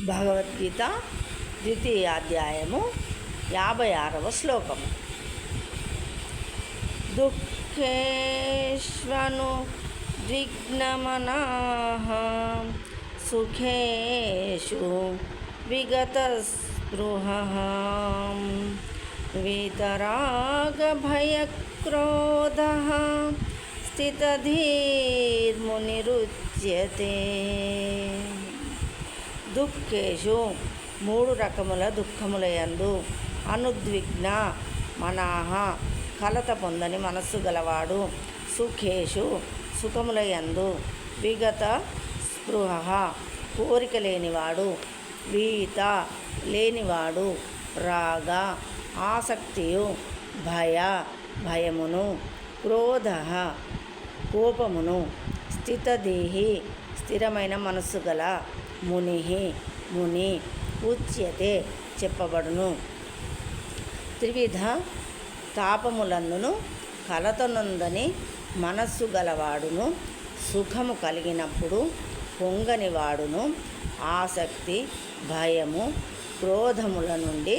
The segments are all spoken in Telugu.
భగవద్గీత 2వ అధ్యాయము 56వ శ్లోకము. దుఃఖేష్వను విఘ్నమనాః సుఖేషు విగతస్పృహః వీతరాగభయక్రోధః స్థితధీర్మునిరుచ్యతే. దుఃఖేషు 3 రకముల దుఃఖములయందు అనుద్విగ్న మనాః కలత పొందని మనస్సు గలవాడు, సుఖేషు సుఖములయందు, విగత స్పృహ కోరిక లేనివాడు, వీత లేనివాడు, రాగ ఆసక్తియు, భయమును, క్రోధ కోపమును, స్థితదేహి స్థిరమైన మనస్సు గల, ముని ఉచ్యతే చెప్పబడును. త్రివిధ తాపములందును కలతనందని మనస్సు గలవాడును, సుఖము కలిగినప్పుడు పొంగని వాడును, ఆసక్తి భయము క్రోధముల నుండి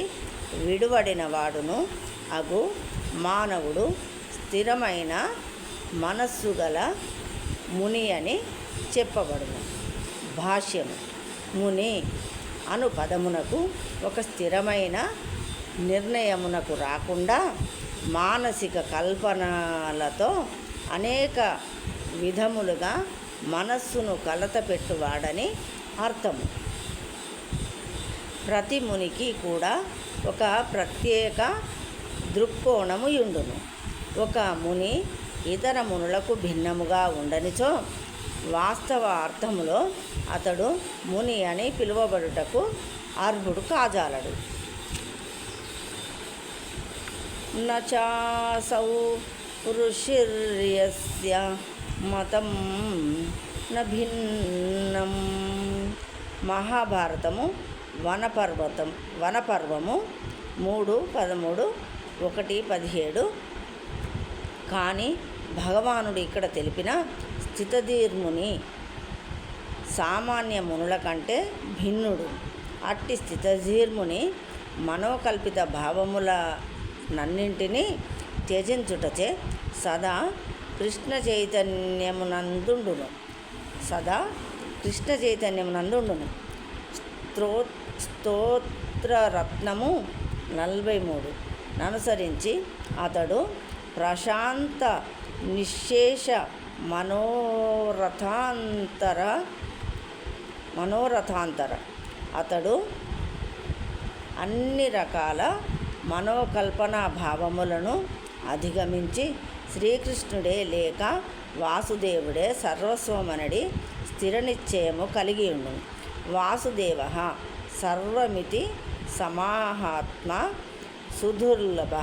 విడువడిన వాడును అగు మానవుడు స్థిరమైన మనస్సు గల ముని అని చెప్పబడును. భాష్యము. ముని అను పదమునకు ఒక స్థిరమైన నిర్ణయమునకు రాకుండా మానసిక కల్పనలతో అనేక విధములుగా మనస్సును కలతపెట్టువాడని అర్థము. ప్రతి మునికి కూడా ఒక ప్రత్యేక దృక్కోణము యుండును. ఒక ముని ఇతర మునులకు భిన్నముగా ఉండనిచో వాస్తవ అర్థములో అతడు ముని అని పిలువబడుటకు అర్హుడు కాజాలడు. నచాసౌ ఋషిర్యస్య మతం న భిన్నం. మహాభారతము వనపర్వము 3:13, 1:17. కానీ భగవానుడు ఇక్కడ తెలిపిన స్థితధీర్ముని సామాన్య మునుల కంటే భిన్నుడు. అట్టి స్థితధీర్ముని మనోకల్పిత భావములనన్నింటినీ త్యజించుటచే సదా కృష్ణ చైతన్యమునందుండును. స్తోత్రరత్నము 43 ననుసరించి అతడు ప్రశాంత నిశ్శేష మనోరథాంతర. అతడు అన్ని రకాల మనోకల్పనా భావములను అధిగమించి శ్రీకృష్ణుడే లేక వాసుదేవుడే సర్వస్వమనడి స్థిర నిశ్చయము కలిగి ఉండును. వాసుదేవ సర్వమితి సమాహాత్మ సుదుర్లభ.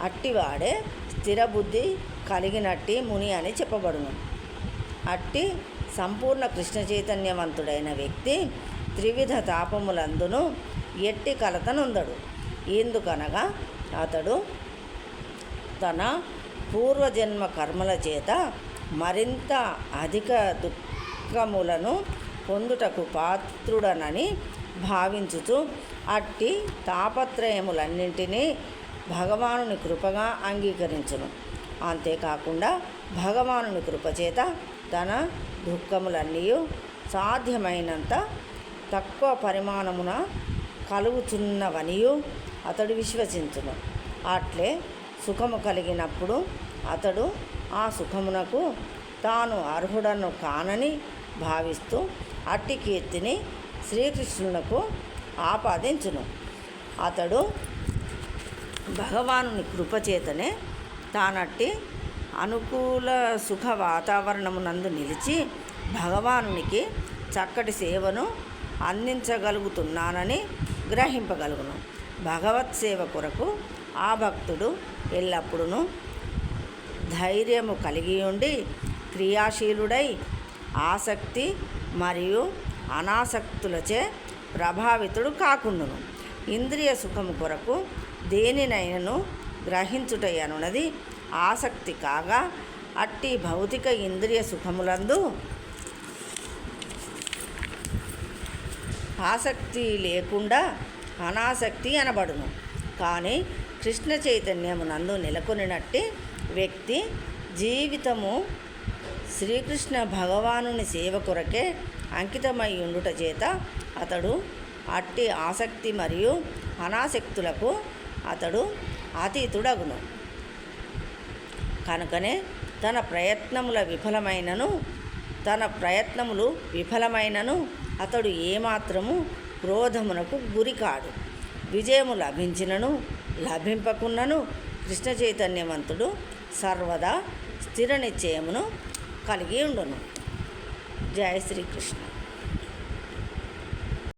అట్టివాడే స్థిరబుద్ధి కలిగినట్టి ముని అని చెప్పబడును. అట్టి సంపూర్ణ కృష్ణ చైతన్యవంతుడైన వ్యక్తి త్రివిధ తాపములందును ఎట్టి కలతనుందడు. ఎందుకనగా అతడు తన పూర్వజన్మ కర్మల చేత మరింత అధిక దుఃఖములను పొందుటకు పాత్రుడనని భావించుచు అట్టి తాపత్రయములన్నింటినీ భగవానుని కృపగా అంగీకరించును. అంతేకాకుండా భగవానుని కృపచేత తన దుఃఖములన్నీ సాధ్యమైనంత తక్కువ పరిమాణమున కలుగుచున్నవనియు అతడు విశ్వసించును. అట్లే సుఖము కలిగినప్పుడు అతడు ఆ సుఖమునకు తాను అర్హుడను కానని భావిస్తూ అట్టి కీర్తిని శ్రీకృష్ణునకు ఆపాదించును. అతడు భగవానుని కృపచేతనే తానట్టి అనుకూల సుఖ వాతావరణమునందు నిలిచి భగవానునికి చక్కటి సేవను అందించగలుగుతున్నానని గ్రహింపగలుగును. భగవత్ సేవ కొరకు ఆ భక్తుడు ఎల్లప్పుడూ ధైర్యము కలిగి ఉండి క్రియాశీలుడై ఆసక్తి మరియు అనాసక్తులచే ప్రభావితుడు కాకుండును. ఇంద్రియ సుఖము కొరకు దేనినైనను గ్రహించుటయనున్నది ఆసక్తి కాగా అట్టి భౌతిక ఇంద్రియ సుఖములందు ఆసక్తి లేకుండా అనాసక్తి అనబడును. కానీ కృష్ణ చైతన్యమునందు నెలకొనినట్టి వ్యక్తి జీవితము శ్రీకృష్ణ భగవానుని సేవ కొరకే అంకితమై ఉండుట చేత అతడు అట్టి ఆసక్తి మరియు అనాసక్తులకు అతడు అతీతుడగును. కనుకనే తన ప్రయత్నములు విఫలమైనను అతడు ఏమాత్రము క్రోధమునకు గురికాడు. విజయము లభించినను లభింపకున్నను కృష్ణ చైతన్యవంతుడు సర్వదా స్థిర నిశ్చయమును కలిగి ఉండును. జయ శ్రీకృష్ణ.